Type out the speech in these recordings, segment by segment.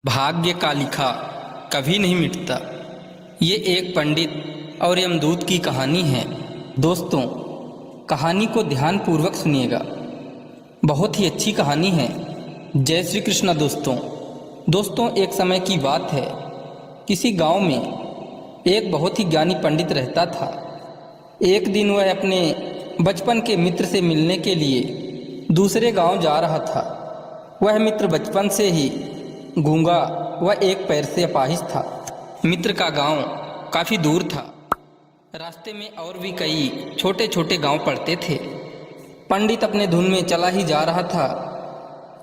भाग्य का लिखा कभी नहीं मिटता। ये एक पंडित और यमदूत की कहानी है। दोस्तों, कहानी को ध्यानपूर्वक सुनिएगा। बहुत ही अच्छी कहानी है। जय श्री कृष्ण। दोस्तों, एक समय की बात है। किसी गांव में एक बहुत ही ज्ञानी पंडित रहता था। एक दिन वह अपने बचपन के मित्र से मिलने के लिए दूसरे गांव जा रहा था। वह मित्र बचपन से ही गूंगा व एक पैर से अपाहिज था। मित्र का गांव काफ़ी दूर था। रास्ते में और भी कई छोटे छोटे गांव पड़ते थे। पंडित अपने धुन में चला ही जा रहा था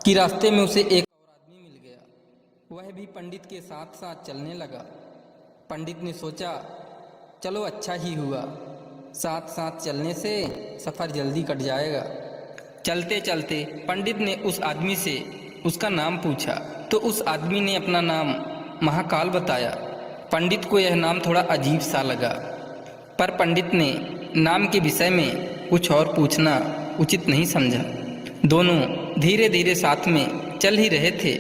कि रास्ते में उसे एक और आदमी मिल गया। वह भी पंडित के साथ साथ चलने लगा। पंडित ने सोचा, चलो अच्छा ही हुआ, साथ साथ चलने से सफ़र जल्दी कट जाएगा। चलते चलते पंडित ने उस आदमी से उसका नाम पूछा तो उस आदमी ने अपना नाम महाकाल बताया। पंडित को यह नाम थोड़ा अजीब सा लगा, पर पंडित ने नाम के विषय में कुछ और पूछना उचित नहीं समझा। दोनों धीरे धीरे साथ में चल ही रहे थे।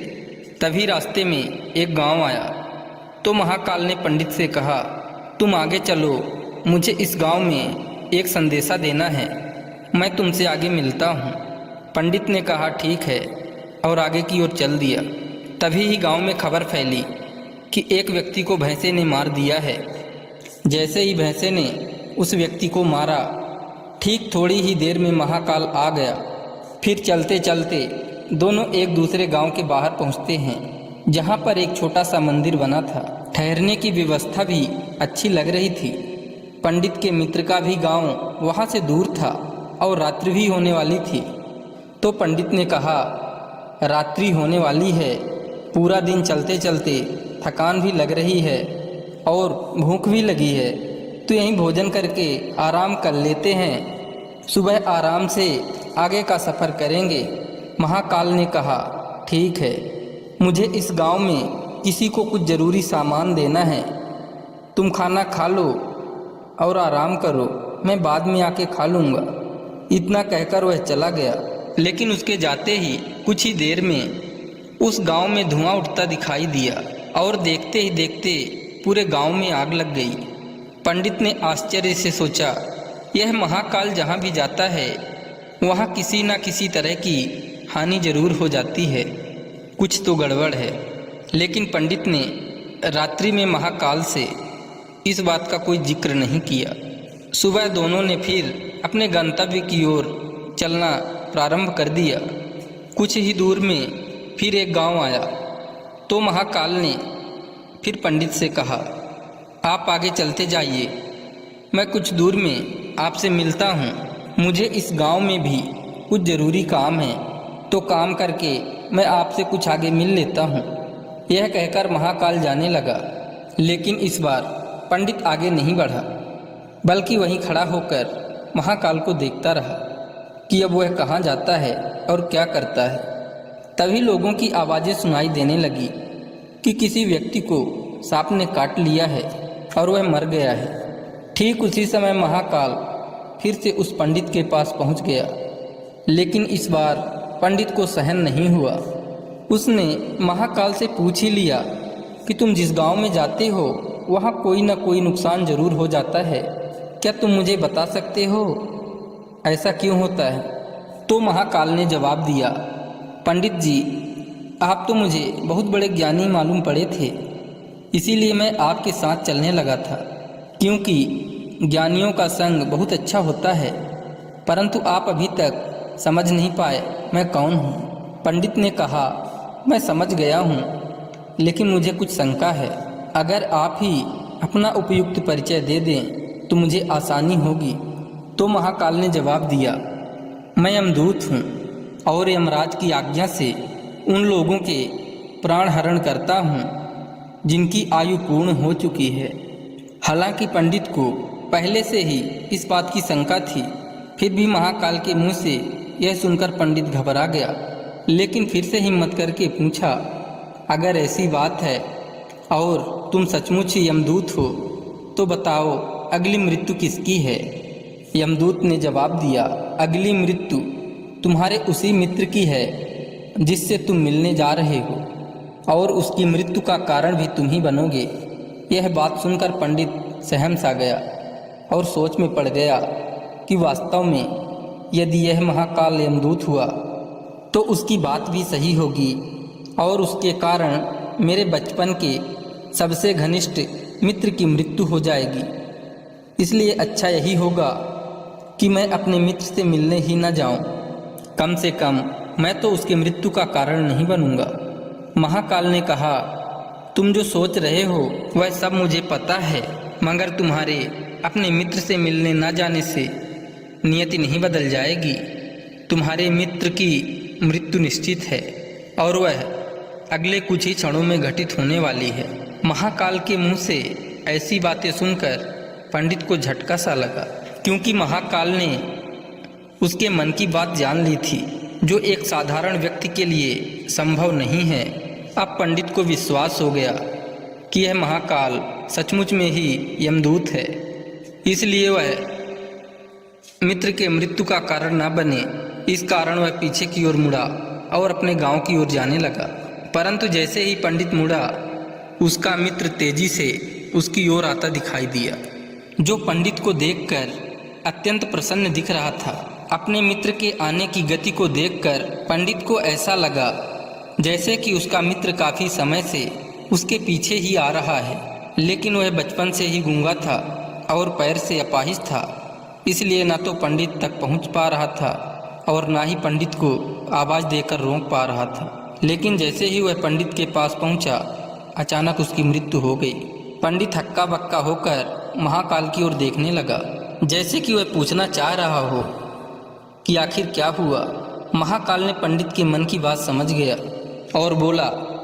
तभी रास्ते में एक गांव आया तो महाकाल ने पंडित से कहा, तुम आगे चलो, मुझे इस गांव में एक संदेशा देना है, मैं तुमसे आगे मिलता हूँ। पंडित ने कहा, ठीक है, और आगे की ओर चल दिया। तभी ही गांव में खबर फैली कि एक व्यक्ति को भैंसे ने मार दिया है। जैसे ही भैंसे ने उस व्यक्ति को मारा, ठीक थोड़ी ही देर में महाकाल आ गया। फिर चलते चलते दोनों एक दूसरे गांव के बाहर पहुंचते हैं, जहां पर एक छोटा सा मंदिर बना था। ठहरने की व्यवस्था भी अच्छी लग रही थी। पंडित के मित्र का भी गांव वहां से दूर था और रात्रि भी होने वाली थी। तो पंडित ने कहा, रात्रि होने वाली है, पूरा दिन चलते चलते थकान भी लग रही है और भूख भी लगी है, तो यहीं भोजन करके आराम कर लेते हैं, सुबह आराम से आगे का सफ़र करेंगे। महाकाल ने कहा, ठीक है, मुझे इस गांव में किसी को कुछ ज़रूरी सामान देना है, तुम खाना खा लो और आराम करो, मैं बाद में आके खा लूँगा। इतना कहकर वह चला गया। लेकिन उसके जाते ही कुछ ही देर में उस गांव में धुआं उठता दिखाई दिया और देखते ही देखते पूरे गांव में आग लग गई। पंडित ने आश्चर्य से सोचा, यह महाकाल जहां भी जाता है वहां किसी न किसी तरह की हानि जरूर हो जाती है, कुछ तो गड़बड़ है। लेकिन पंडित ने रात्रि में महाकाल से इस बात का कोई जिक्र नहीं किया। सुबह दोनों ने फिर अपने गंतव्य की ओर चलना प्रारंभ कर दिया। कुछ ही दूर में फिर एक गांव आया तो महाकाल ने फिर पंडित से कहा, आप आगे चलते जाइए, मैं कुछ दूर में आपसे मिलता हूँ। मुझे इस गांव में भी कुछ ज़रूरी काम है, तो काम करके मैं आपसे कुछ आगे मिल लेता हूँ। यह कहकर महाकाल जाने लगा। लेकिन इस बार पंडित आगे नहीं बढ़ा, बल्कि वहीं खड़ा होकर महाकाल को देखता रहा कि अब वह कहाँ जाता है और क्या करता है। तभी लोगों की आवाज़ें सुनाई देने लगी कि किसी व्यक्ति को सांप ने काट लिया है और वह मर गया है। ठीक उसी समय महाकाल फिर से उस पंडित के पास पहुंच गया। लेकिन इस बार पंडित को सहन नहीं हुआ। उसने महाकाल से पूछ ही लिया कि तुम जिस गांव में जाते हो वहां कोई ना कोई नुकसान जरूर हो जाता है, क्या तुम मुझे बता सकते हो, ऐसा क्यों होता है? तो महाकाल ने जवाब दिया, पंडित जी, आप तो मुझे बहुत बड़े ज्ञानी मालूम पड़े थे, इसीलिए मैं आपके साथ चलने लगा था, क्योंकि ज्ञानियों का संग बहुत अच्छा होता है। परंतु आप अभी तक समझ नहीं पाए मैं कौन हूँ। पंडित ने कहा, मैं समझ गया हूँ, लेकिन मुझे कुछ शंका है। अगर आप ही अपना उपयुक्त परिचय दे दें तो मुझे आसानी होगी। तो महाकाल ने जवाब दिया, मैं यमदूत हूँ और यमराज की आज्ञा से उन लोगों के प्राण हरण करता हूँ जिनकी आयु पूर्ण हो चुकी है। हालांकि पंडित को पहले से ही इस बात की शंका थी, फिर भी महाकाल के मुंह से यह सुनकर पंडित घबरा गया। लेकिन फिर से हिम्मत करके पूछा, अगर ऐसी बात है और तुम सचमुच ही यमदूत हो तो बताओ, अगली मृत्यु किसकी है? यमदूत ने जवाब दिया, अगली मृत्यु तुम्हारे उसी मित्र की है जिससे तुम मिलने जा रहे हो। और उसकी मृत्यु का कारण भी तुम ही बनोगे। यह बात सुनकर पंडित सहम सा गया और सोच में पड़ गया कि वास्तव में यदि यह महाकाल यमदूत हुआ तो उसकी बात भी सही होगी और उसके कारण मेरे बचपन के सबसे घनिष्ठ मित्र की मृत्यु हो जाएगी। इसलिए अच्छा यही होगा कि मैं अपने मित्र से मिलने ही न जाऊं। कम से कम मैं तो उसकी मृत्यु का कारण नहीं बनूंगा। महाकाल ने कहा, तुम जो सोच रहे हो वह सब मुझे पता है, मगर तुम्हारे अपने मित्र से मिलने न जाने से नियति नहीं बदल जाएगी। तुम्हारे मित्र की मृत्यु निश्चित है और वह अगले कुछ ही क्षणों में घटित होने वाली है। महाकाल के मुंह से ऐसी बातें सुनकर पंडित को झटका सा लगा, क्योंकि महाकाल ने उसके मन की बात जान ली थी, जो एक साधारण व्यक्ति के लिए संभव नहीं है। अब पंडित को विश्वास हो गया कि यह महाकाल सचमुच में ही यमदूत है, इसलिए वह मित्र के मृत्यु का कारण न बने, इस कारण वह पीछे की ओर मुड़ा और अपने गांव की ओर जाने लगा। परंतु जैसे ही पंडित मुड़ा, उसका मित्र तेजी से उसकी ओर आता दिखाई दिया, जो पंडित को देखकर अत्यंत प्रसन्न दिख रहा था। अपने मित्र के आने की गति को देखकर पंडित को ऐसा लगा जैसे कि उसका मित्र काफी समय से उसके पीछे ही आ रहा है, लेकिन वह बचपन से ही गूंगा था और पैर से अपाहिज था, इसलिए न तो पंडित तक पहुंच पा रहा था और न ही पंडित को आवाज़ देकर रोक पा रहा था। लेकिन जैसे ही वह पंडित के पास पहुंचा, अचानक उसकी मृत्यु हो गई। पंडित हक्का बक्का होकर महाकाल की ओर देखने लगा, जैसे कि वह पूछना चाह रहा हो कि आखिर क्या हुआ। महाकाल ने पंडित के मन की बात समझ गया और बोला,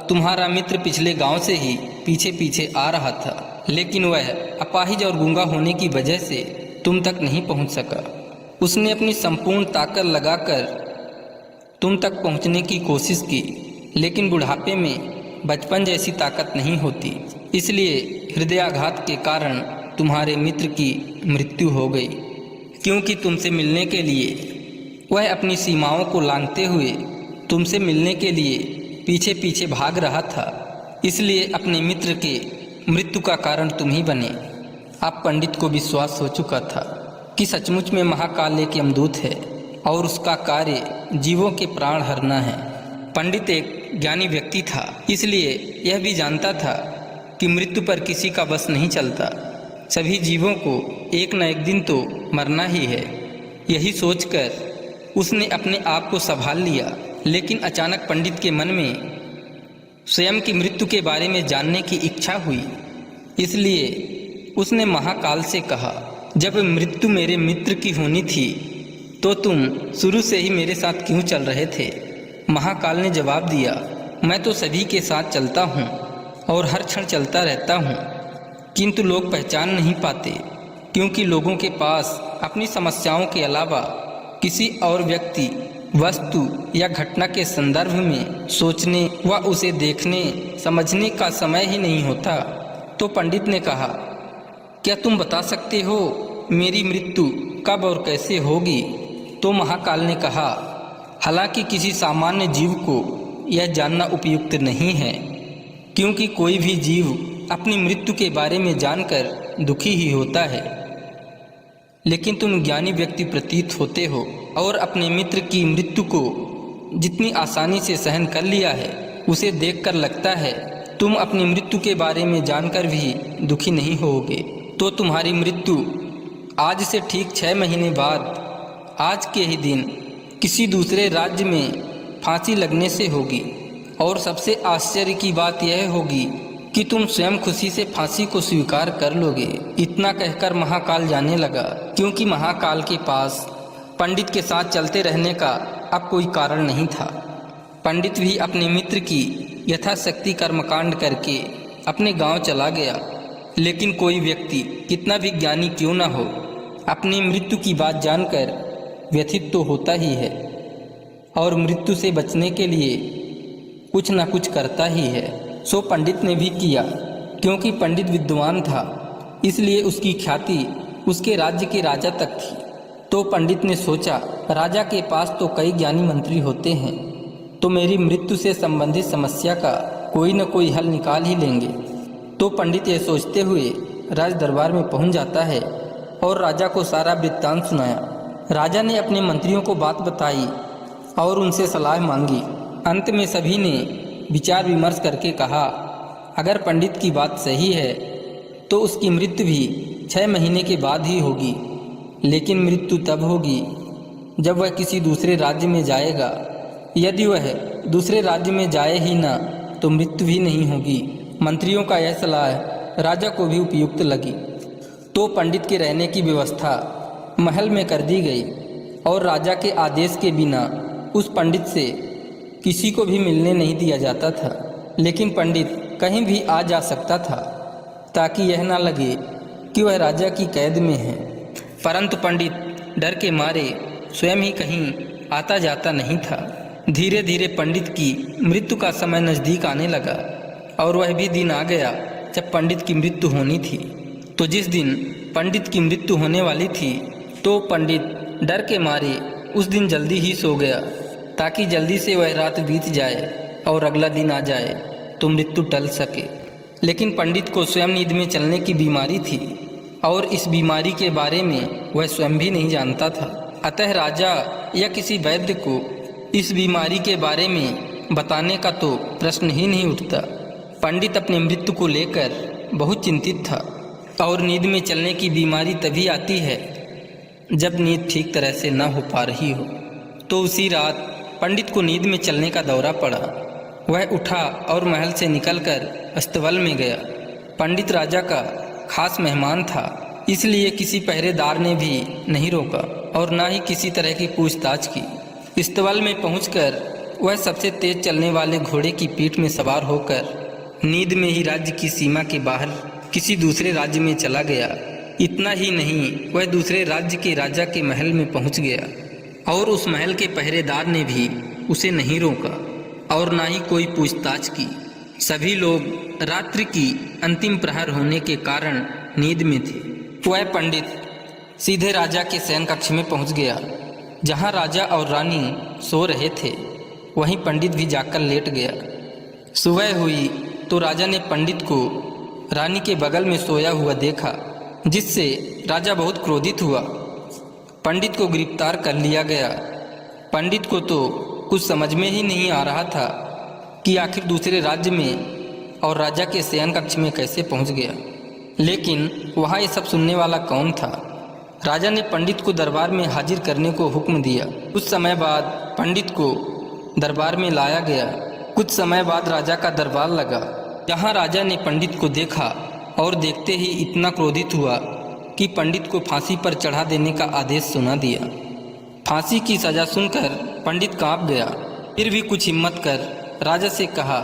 तुम्हारा मित्र पिछले गांव से ही पीछे पीछे आ रहा था, लेकिन वह अपाहिज और गूंगा होने की वजह से तुम तक नहीं पहुंच सका। उसने अपनी संपूर्ण ताकत लगाकर तुम तक पहुंचने की कोशिश की, लेकिन बुढ़ापे में बचपन जैसी ताकत नहीं होती, इसलिए हृदयाघात के कारण तुम्हारे मित्र की मृत्यु हो गई। क्योंकि तुमसे मिलने के लिए वह अपनी सीमाओं को लांघते हुए तुमसे मिलने के लिए पीछे पीछे भाग रहा था, इसलिए अपने मित्र के मृत्यु का कारण तुम ही बने। अब पंडित को विश्वास हो चुका था कि सचमुच में महाकाल एक यमदूत है और उसका कार्य जीवों के प्राण हरना है। पंडित एक ज्ञानी व्यक्ति था, इसलिए यह भी जानता था कि मृत्यु पर किसी का बस नहीं चलता। सभी जीवों को एक न एक दिन तो मरना ही है। यही सोचकर उसने अपने आप को संभाल लिया, लेकिन अचानक पंडित के मन में स्वयं की मृत्यु के बारे में जानने की इच्छा हुई। इसलिए उसने महाकाल से कहा, जब मृत्यु मेरे मित्र की होनी थी तो तुम शुरू से ही मेरे साथ क्यों चल रहे थे? महाकाल ने जवाब दिया, मैं तो सभी के साथ चलता हूँ और हर क्षण चलता रहता हूँ, किंतु लोग पहचान नहीं पाते, क्योंकि लोगों के पास अपनी समस्याओं के अलावा किसी और व्यक्ति, वस्तु या घटना के संदर्भ में सोचने व उसे देखने समझने का समय ही नहीं होता। तो पंडित ने कहा, क्या तुम बता सकते हो मेरी मृत्यु कब और कैसे होगी? तो महाकाल ने कहा, हालांकि किसी सामान्य जीव को यह जानना उपयुक्त नहीं है, क्योंकि कोई भी जीव अपनी मृत्यु के बारे में जानकर दुखी ही होता है, लेकिन तुम ज्ञानी व्यक्ति प्रतीत होते हो और अपने मित्र की मृत्यु को जितनी आसानी से सहन कर लिया है, उसे देखकर लगता है तुम अपनी मृत्यु के बारे में जानकर भी दुखी नहीं होगे। तो तुम्हारी मृत्यु आज से ठीक 6 महीने बाद आज के ही दिन किसी दूसरे राज्य में फांसी लगने से होगी। और सबसे आश्चर्य की बात यह होगी कि तुम स्वयं खुशी से फांसी को स्वीकार कर लोगे। इतना कहकर महाकाल जाने लगा, क्योंकि महाकाल के पास पंडित के साथ चलते रहने का अब कोई कारण नहीं था। पंडित भी अपने मित्र की यथाशक्ति कर्मकांड करके अपने गांव चला गया, लेकिन कोई व्यक्ति कितना भी ज्ञानी क्यों न हो, अपनी मृत्यु की बात जानकर व्यथित तो होता ही है और मृत्यु से बचने के लिए कुछ न कुछ करता ही है। सो पंडित ने भी किया, क्योंकि पंडित विद्वान था, इसलिए उसकी ख्याति उसके राज्य के राजा तक थी। तो पंडित ने सोचा, राजा के पास तो कई ज्ञानी मंत्री होते हैं, तो मेरी मृत्यु से संबंधित समस्या का कोई न कोई हल निकाल ही लेंगे। तो पंडित यह सोचते हुए राज दरबार में पहुंच जाता है और राजा को सारा वृत्तांत सुनाया। राजा ने अपने मंत्रियों को बात बताई और उनसे सलाह मांगी। अंत में सभी ने विचार विमर्श करके कहा, अगर पंडित की बात सही है तो उसकी मृत्यु भी 6 महीने के बाद ही होगी, लेकिन मृत्यु तब होगी जब वह किसी दूसरे राज्य में जाएगा। यदि वह दूसरे राज्य में जाए ही ना तो मृत्यु भी नहीं होगी। मंत्रियों का यह सलाह राजा को भी उपयुक्त लगी। तो पंडित के रहने की व्यवस्था महल में कर दी गई और राजा के आदेश के बिना उस पंडित से किसी को भी मिलने नहीं दिया जाता था। लेकिन पंडित कहीं भी आ जा सकता था ताकि यह ना लगे कि वह राजा की कैद में है। परंतु पंडित डर के मारे स्वयं ही कहीं आता जाता नहीं था। धीरे धीरे पंडित की मृत्यु का समय नज़दीक आने लगा और वह भी दिन आ गया जब पंडित की मृत्यु होनी थी। तो जिस दिन पंडित की मृत्यु होने वाली थी तो पंडित डर के मारे उस दिन जल्दी ही सो गया ताकि जल्दी से वह रात बीत जाए और अगला दिन आ जाए तो मृत्यु टल सके। लेकिन पंडित को स्वयं नींद में चलने की बीमारी थी और इस बीमारी के बारे में वह स्वयं भी नहीं जानता था। अतः राजा या किसी वैद्य को इस बीमारी के बारे में बताने का तो प्रश्न ही नहीं उठता। पंडित अपनी मृत्यु को लेकर बहुत चिंतित था और नींद में चलने की बीमारी तभी आती है जब नींद ठीक तरह से न हो पा रही हो। तो उसी रात पंडित को नींद में चलने का दौरा पड़ा। वह उठा और महल से निकलकर अस्तबल में गया। पंडित राजा का खास मेहमान था, इसलिए किसी पहरेदार ने भी नहीं रोका और न ही किसी तरह की पूछताछ की। अस्तबल में पहुंचकर वह सबसे तेज चलने वाले घोड़े की पीठ में सवार होकर नींद में ही राज्य की सीमा के बाहर किसी दूसरे राज्य में चला गया। इतना ही नहीं, वह दूसरे राज्य के राजा के महल में पहुंच गया और उस महल के पहरेदार ने भी उसे नहीं रोका और ना ही कोई पूछताछ की। सभी लोग रात्रि की अंतिम प्रहर होने के कारण नींद में थे। वह पंडित सीधे राजा के शयन कक्ष में पहुंच गया। जहां राजा और रानी सो रहे थे वहीं पंडित भी जाकर लेट गया। सुबह हुई तो राजा ने पंडित को रानी के बगल में सोया हुआ देखा, जिससे राजा बहुत क्रोधित हुआ। पंडित को गिरफ्तार कर लिया गया। पंडित को तो कुछ समझ में ही नहीं आ रहा था कि आखिर दूसरे राज्य में और राजा के शयन कक्ष में कैसे पहुंच गया। लेकिन वहाँ ये सब सुनने वाला कौन था। राजा ने पंडित को दरबार में हाजिर करने को हुक्म दिया। कुछ समय बाद पंडित को दरबार में लाया गया। कुछ समय बाद राजा का दरबार लगा। जहाँ राजा ने पंडित को देखा और देखते ही इतना क्रोधित हुआ कि पंडित को फांसी पर चढ़ा देने का आदेश सुना दिया। फांसी की सजा सुनकर पंडित कांप गया। फिर भी कुछ हिम्मत कर राजा से कहा,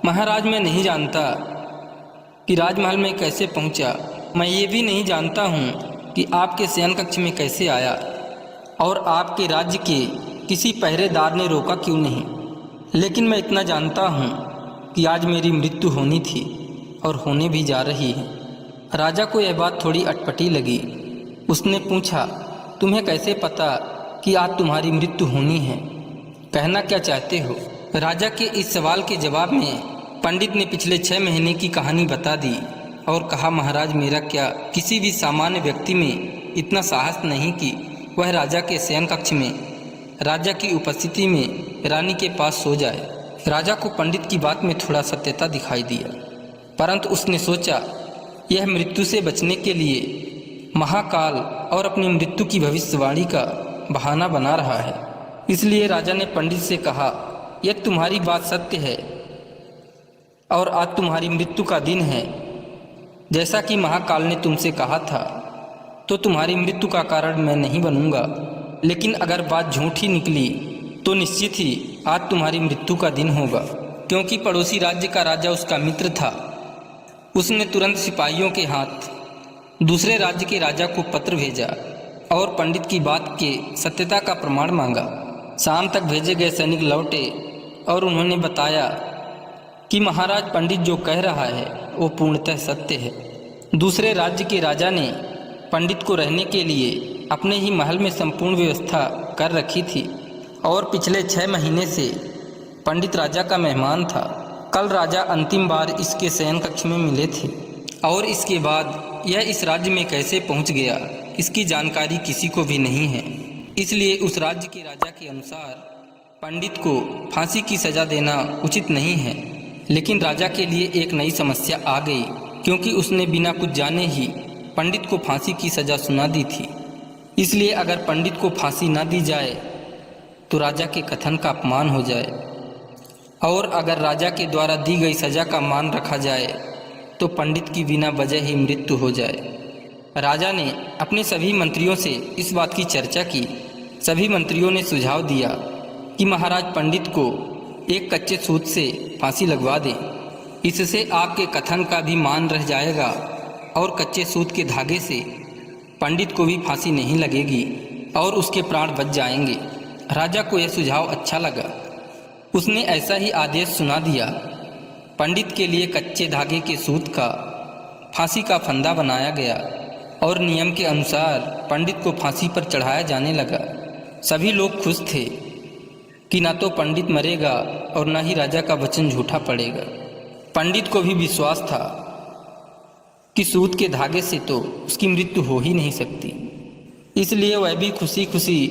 महाराज, मैं नहीं जानता कि राजमहल में कैसे पहुंचा। मैं ये भी नहीं जानता हूँ कि आपके शयन कक्ष में कैसे आया और आपके राज्य के किसी पहरेदार ने रोका क्यों नहीं। लेकिन मैं इतना जानता हूँ कि आज मेरी मृत्यु होनी थी और होने भी जा रही है। राजा को यह बात थोड़ी अटपटी लगी। उसने पूछा, तुम्हें कैसे पता कि आज तुम्हारी मृत्यु होनी है? कहना क्या चाहते हो? राजा के इस सवाल के जवाब में पंडित ने पिछले 6 महीने की कहानी बता दी और कहा, महाराज, मेरा क्या किसी भी सामान्य व्यक्ति में इतना साहस नहीं कि वह राजा के शयन कक्ष में राजा की उपस्थिति में रानी के पास सो जाए। राजा को पंडित की बात में थोड़ा सत्यता दिखाई दिया, परंतु उसने सोचा यह मृत्यु से बचने के लिए महाकाल और अपनी मृत्यु की भविष्यवाणी का बहाना बना रहा है। इसलिए राजा ने पंडित से कहा, यह तुम्हारी बात सत्य है और आज तुम्हारी मृत्यु का दिन है, जैसा कि महाकाल ने तुमसे कहा था, तो तुम्हारी मृत्यु का कारण मैं नहीं बनूंगा। लेकिन अगर बात झूठी निकली तो निश्चित ही आज तुम्हारी मृत्यु का दिन होगा। क्योंकि पड़ोसी राज्य का राजा उसका मित्र था। उसने तुरंत सिपाहियों के हाथ दूसरे राज्य के राजा को पत्र भेजा और पंडित की बात के सत्यता का प्रमाण मांगा। शाम तक भेजे गए सैनिक लौटे और उन्होंने बताया कि महाराज, पंडित जो कह रहा है वो पूर्णतः सत्य है। दूसरे राज्य के राजा ने पंडित को रहने के लिए अपने ही महल में संपूर्ण व्यवस्था कर रखी थी और पिछले 6 महीने से पंडित राजा का मेहमान था। कल राजा अंतिम बार इसके शयन कक्ष में मिले थे और इसके बाद यह इस राज्य में कैसे पहुंच गया इसकी जानकारी किसी को भी नहीं है। इसलिए उस राज्य के राजा के अनुसार पंडित को फांसी की सज़ा देना उचित नहीं है। लेकिन राजा के लिए एक नई समस्या आ गई, क्योंकि उसने बिना कुछ जाने ही पंडित को फांसी की सज़ा सुना दी थी। इसलिए अगर पंडित को फांसी न दी जाए तो राजा के कथन का अपमान हो जाए, और अगर राजा के द्वारा दी गई सज़ा का मान रखा जाए तो पंडित की बिना वजह ही मृत्यु हो जाए। राजा ने अपने सभी मंत्रियों से इस बात की चर्चा की। सभी मंत्रियों ने सुझाव दिया कि महाराज पंडित को एक कच्चे सूत से फांसी लगवा दें। इससे आपके कथन का भी मान रह जाएगा और कच्चे सूत के धागे से पंडित को भी फांसी नहीं लगेगी और उसके प्राण बच जाएंगे। राजा को यह सुझाव अच्छा लगा। उसने ऐसा ही आदेश सुना दिया। पंडित के लिए कच्चे धागे के सूत का फांसी का फंदा बनाया गया और नियम के अनुसार पंडित को फांसी पर चढ़ाया जाने लगा। सभी लोग खुश थे कि न तो पंडित मरेगा और न ही राजा का वचन झूठा पड़ेगा। पंडित को भी विश्वास था कि सूत के धागे से तो उसकी मृत्यु हो ही नहीं सकती, इसलिए वह भी खुशी खुशी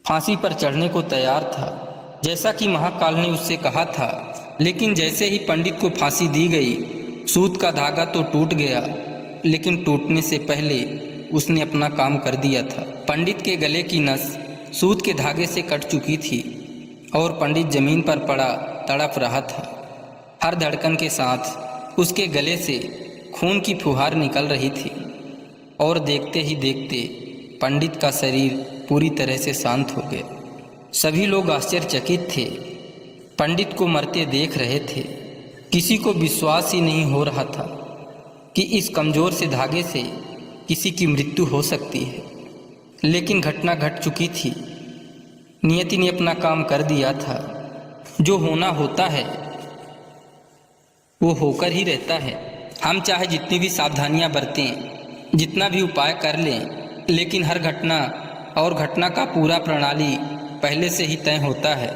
फांसी पर चढ़ने को तैयार था, जैसा कि महाकाल ने उससे कहा था। लेकिन जैसे ही पंडित को फांसी दी गई, सूत का धागा तो टूट गया, लेकिन टूटने से पहले उसने अपना काम कर दिया था। पंडित के गले की नस सूत के धागे से कट चुकी थी और पंडित जमीन पर पड़ा तड़प रहा था। हर धड़कन के साथ उसके गले से खून की फुहार निकल रही थी और देखते ही देखते पंडित का शरीर पूरी तरह से शांत हो गया। सभी लोग आश्चर्यचकित थे, पंडित को मरते देख रहे थे। किसी को विश्वास ही नहीं हो रहा था कि इस कमज़ोर से धागे से किसी की मृत्यु हो सकती है। लेकिन घटना घट चुकी थी। नियति ने अपना काम कर दिया था। जो होना होता है वो होकर ही रहता है। हम चाहे जितनी भी सावधानियां बरतें, जितना भी उपाय कर लें, लेकिन हर घटना और घटना का पूरा प्रणाली पहले से ही तय होता है,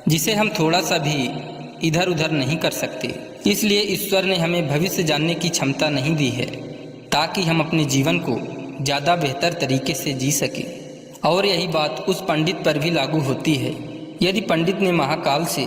जिसे हम थोड़ा सा भी इधर उधर नहीं कर सकते। इसलिए ईश्वर ने हमें भविष्य जानने की क्षमता नहीं दी है, ताकि हम अपने जीवन को ज़्यादा बेहतर तरीके से जी सकें। और यही बात उस पंडित पर भी लागू होती है। यदि पंडित ने महाकाल से